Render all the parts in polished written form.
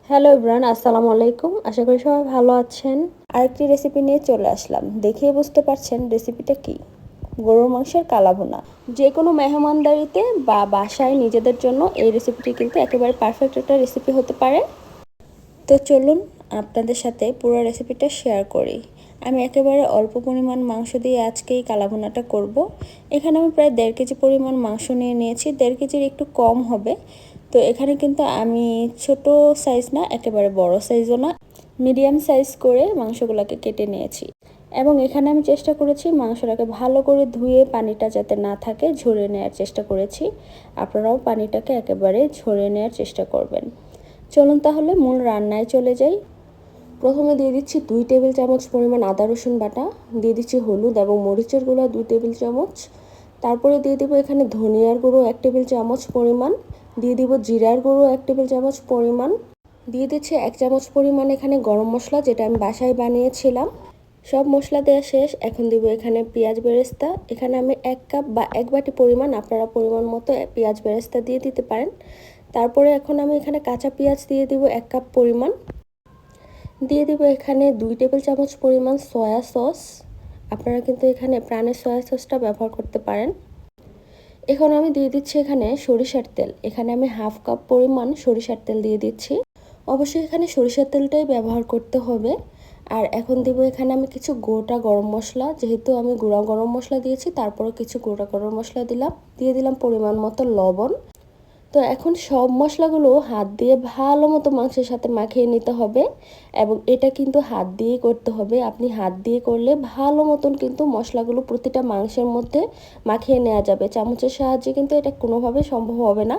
Hello everyone, আসসালামু আলাইকুম। আশা করি সবাই ভালো আছেন। আরেকটি রেসিপি নিয়ে চলে আসলাম। দেখেই বুঝতে পারছেন রেসিপিটা কি। গরুর মাংসের কালাভুনা। যে কোনো মেহমানদারিতে বা বাসায় নিজেদের জন্য এই রেসিপিটি কিন্তু একেবারে পারফেক্ট একটা রেসিপি হতে পারে। তো চলুন আপনাদের সাথে পুরো রেসিপিটা শেয়ার করি। আমি একেবারে অল্প পরিমাণ মাংস দিয়ে আজকে এই কালাভুনাটা করব। এখানে আমি প্রায় 1.5 কেজি পরিমাণ মাংস নিয়েছি। 1.5 কেজির একটু কম হবে। তো এখানে কিন্তু আমি ছোট সাইজ না, একেবারে বড় সাইজও না, মিডিয়াম সাইজ করে মাংসগুলোকে কেটে নিয়েছি। এবং এখানে আমি চেষ্টা করেছি মাংসটাকে ভালো করে ধুয়ে পানিটা যাতে না থাকে ঝরিয়ে নেওয়ার চেষ্টা করেছি। আপনারাও পানিটাকে একেবারে ঝরিয়ে নেওয়ার চেষ্টা করবেন। চলুন তাহলে মূল রান্নায় চলে যাই। প্রথমে দিয়ে দিচ্ছি 2 টেবিল চামচ পরিমাণ আদা রসুন বাটা, দিয়ে দিচ্ছি হলুদ এবং মরিচের গুঁড়া 2 টেবিল চামচ। তারপরে দিয়ে দিব এখানে ধনিয়ার গুঁড়ো 1 টেবিল চামচ পরিমাণ, দিয়ে দিব জিরার গুঁড়ো 1 টেবিল চামচ পরিমাণ, দিয়ে দিচ্ছি 1 চামচ পরিমাণ এখানে গরম মশলা, যেটা আমি বাসায় বানিয়েছিলাম। সব মশলা দেওয়া শেষ। এখন দিব এখানে পেঁয়াজ বেরেস্তা। এখানে আমি 1 কাপ বা 1 বাটি পরিমাণ, আপনারা পরিমাণ মতো পেঁয়াজ বেরেস্তা দিয়ে দিতে পারেন। তারপরে এখন আমি এখানে কাঁচা পেঁয়াজ দিয়ে দিব 1 কাপ পরিমাণ, দিয়ে দিব এখানে 2 টেবিল চামচ পরিমাণ সয়া সস। আপনারা কিন্তু এখানে প্রাণের সয়া সসটা ব্যবহার করতে পারেন। এখন আমি দিয়ে দিচ্ছি এখানে সরিষার তেল। এখানে আমি 1/2 কাপ পরিমাণ সরিষার তেল দিয়ে দিচ্ছি। অবশ্যই এখানে সরিষার তেলটাই ব্যবহার করতে হবে। আর এখন দিব এখানে আমি কিছু গোটা গরম মশলা, যেহেতু আমি গুঁড়া গরম মশলা দিয়েছি তারপরে কিছু গোটা গরম মশলা দিলাম, দিয়ে দিলাম পরিমাণ মতো লবণ। তো এখন সব মশলাগুলো হাত দিয়ে ভালো মতো মাংসের সাথে মাখিয়ে নিতে হবে। এবং এটা কিন্তু হাত দিয়েই করতে হবে। আপনি হাত দিয়ে করলে ভালো মতন কিন্তু মশলাগুলো প্রতিটা মাংসের মধ্যে মাখিয়ে নেওয়া যাবে। চামচের সাহায্যে কিন্তু এটা কোনোভাবে সম্ভব হবে না।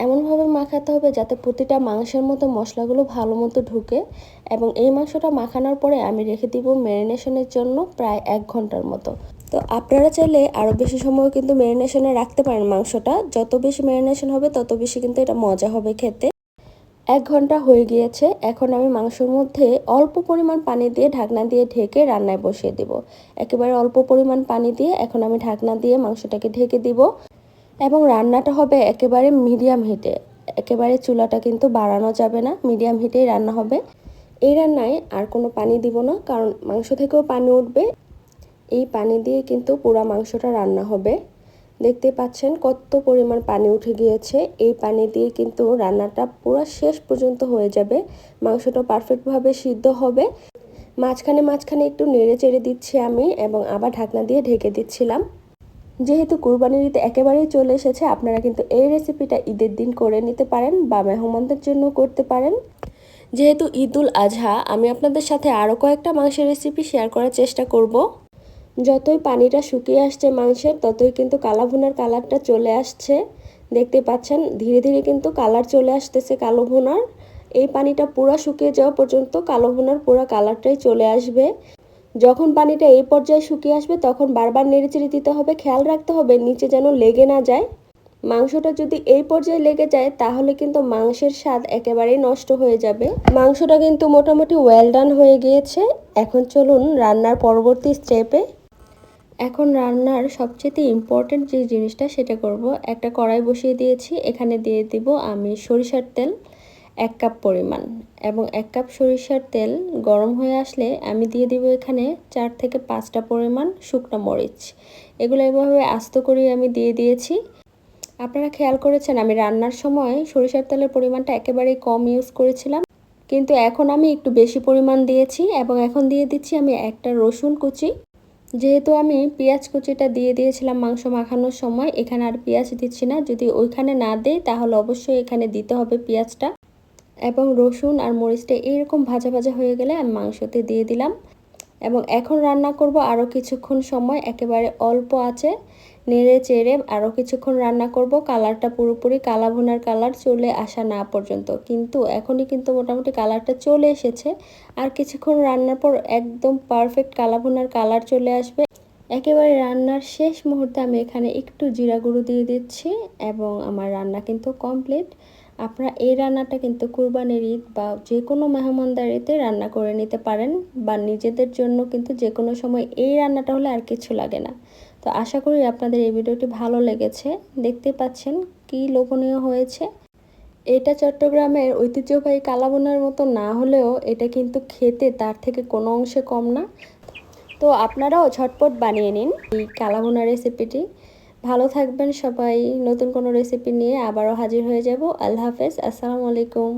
এমনভাবে মাখাতে হবে যাতে প্রতিটা মাংসের মধ্যে মশলাগুলো ভালো মতো ঢুকে। এবং এই মাংসটা মাখানোর পরে আমি রেখে দিব ম্যারিনেশনের জন্য প্রায় 1 ঘন্টার মতো। তো আপনারা চাইলে আরও বেশি সময় কিন্তু ম্যারিনেশনে রাখতে পারেন মাংসটা। যত বেশি ম্যারিনেশন হবে তত বেশি কিন্তু এটা মজা হবে খেতে। 1 ঘন্টা হয়ে গিয়েছে। এখন আমি মাংসের মধ্যে অল্প পরিমাণ পানি দিয়ে ঢাকনা দিয়ে ঢেকে রান্নায় বসিয়ে দেব। একেবারে অল্প পরিমাণ পানি দিয়ে এখন আমি ঢাকনা দিয়ে মাংসটাকে ঢেকে দিব। এবং রান্নাটা হবে একেবারে মিডিয়াম হিটে। একেবারে চুলাটা কিন্তু বাড়ানো যাবে না, মিডিয়াম হিটেই রান্না হবে। এই রান্নায় আর কোনো পানি দিব না, কারণ মাংস থেকেও পানি উঠবে। এই পানি দিয়ে কিন্তু পুরো মাংসটা রান্না হবে। দেখতে পাচ্ছেন কত পরিমাণ পানি উঠে গিয়েছে। এই পানি দিয়ে কিন্তু রান্নাটা পুরো শেষ পর্যন্ত হয়ে যাবে। মাংসটা পারফেক্টভাবে সিদ্ধ হবে। মাঝখানে মাঝখানে একটু নেড়ে চেড়ে দিচ্ছি আমি, এবং আবার ঢাকনা দিয়ে ঢেকে দিচ্ছিলাম। যেহেতু কুরবানির ঈদ একেবারেই চলে এসেছে, আপনারা কিন্তু এই রেসিপিটা ঈদের দিন করে নিতে পারেন বা মেহমানদের জন্য করতে পারেন। যেহেতু ঈদুল আজহা, আমি আপনাদের সাথে আরও কয়েকটা মাংসের রেসিপি শেয়ার করার চেষ্টা করব। যতই পানিটা শুকিয়ে আসছে মাংসের, ততই কিন্তু কালা ভুনার কালারটা চলে আসছে। দেখতে পাচ্ছেন ধীরে ধীরে কিন্তু কালার চলে আসতেছে কালো ভুনার। এই পানিটা পুরো শুকিয়ে যাওয়া পর্যন্ত কালো ভুনার পুরো কালারটাই চলে আসবে। যখন পানিটা এই পর্যায়ে শুকিয়ে আসবে তখন বারবার নেড়েচেড়ে দিতে হবে। খেয়াল রাখতে হবে নিচে যেন লেগে না যায়। মাংসটা যদি এই পর্যায়ে লেগে যায় তাহলে কিন্তু মাংসের স্বাদ একেবারেই নষ্ট হয়ে যাবে। মাংসটা কিন্তু মোটামুটি ওয়েল ডান হয়ে গিয়েছে। এখন চলুন রান্নার পরবর্তী স্টেপে। এখন রান্নার সবচেয়ে ইম্পর্টেন্ট যে জিনিসটা সেটা করব। একটা কড়াই বসিয়ে দিয়েছি। এখানে দিয়ে দিব আমি সরিষার তেল 1 কাপ পরিমাণ। এবং 1 কাপ সরিষার তেল গরম হয়ে আসলে আমি দিয়ে দিব এখানে 4 থেকে 5টা পরিমাণ শুকনো মরিচ। এগুলো এভাবে আস্ত করে আমি দিয়ে দিয়েছি। আপনারা খেয়াল করেছেন আমি রান্নার সময় সরিষার তেলের পরিমাণটা একেবারেই কম ইউজ করেছিলাম, কিন্তু এখন আমি একটু বেশি পরিমাণ দিয়েছি। এবং এখন দিয়ে দিচ্ছি আমি একটা রসুন কুচি। যেহেতু আমি পেঁয়াজ কুচিটা দিয়ে দিয়েছিলাম মাংস মাখানোর সময়, এখানে আর পেঁয়াজ দিচ্ছি না। যদি ওইখানে না দেই তাহলে অবশ্যই এখানে দিতে হবে পেঁয়াজটা। এবং রসুন আর মরিচটা এরকম ভাজা ভাজা হয়ে গেলে আমি মাংসতে দিয়ে দিলাম। এবং এখন রান্না করব আরও কিছুক্ষণ সময়, একেবারে অল্প আঁচে নেড়ে চেড়ে আরও কিছুক্ষণ রান্না করব। কালারটা পুরোপুরি কালা ভুনার কালার চলে আসা না পর্যন্ত। কিন্তু এখনই কিন্তু মোটামুটি কালারটা চলে এসেছে। আর কিছুক্ষণ রান্নার পর একদম পারফেক্ট কালা ভুনার কালার চলে আসবে। একেবারে রান্নার শেষ মুহূর্তে আমি এখানে একটু জিরা গুঁড়ো দিয়ে দিচ্ছি। এবং আমার রান্না কিন্তু কমপ্লিট। আপনারা এই রান্নাটা কিন্তু কুরবানির ঈদ বা যে কোনো মেহমানদারিতে রান্না করে নিতে পারেন, বা নিজেদের জন্য কিন্তু যে কোনো সময় এই রান্নাটা হলে আর কিছু লাগে না। তো আশা করি আপনাদের এই ভিডিওটি ভালো লেগেছে। দেখতে পাচ্ছেন কি লোভনীয় হয়েছে। এটা চট্টগ্রামের ঐতিহ্যবাহী কালাভুনার মতো না হলেও এটা কিন্তু খেতে তার থেকে কোনো অংশে কম না। তো আপনারাও ঝটপট বানিয়ে নিন এই কালাভুনা রেসিপিটি। ভালো থাকবেন সবাই। নতুন কোনো রেসিপি নিয়ে আবারও হাজির হয়ে যাব। আল্লাহ হাফেজ, আসসালামু আলাইকুম।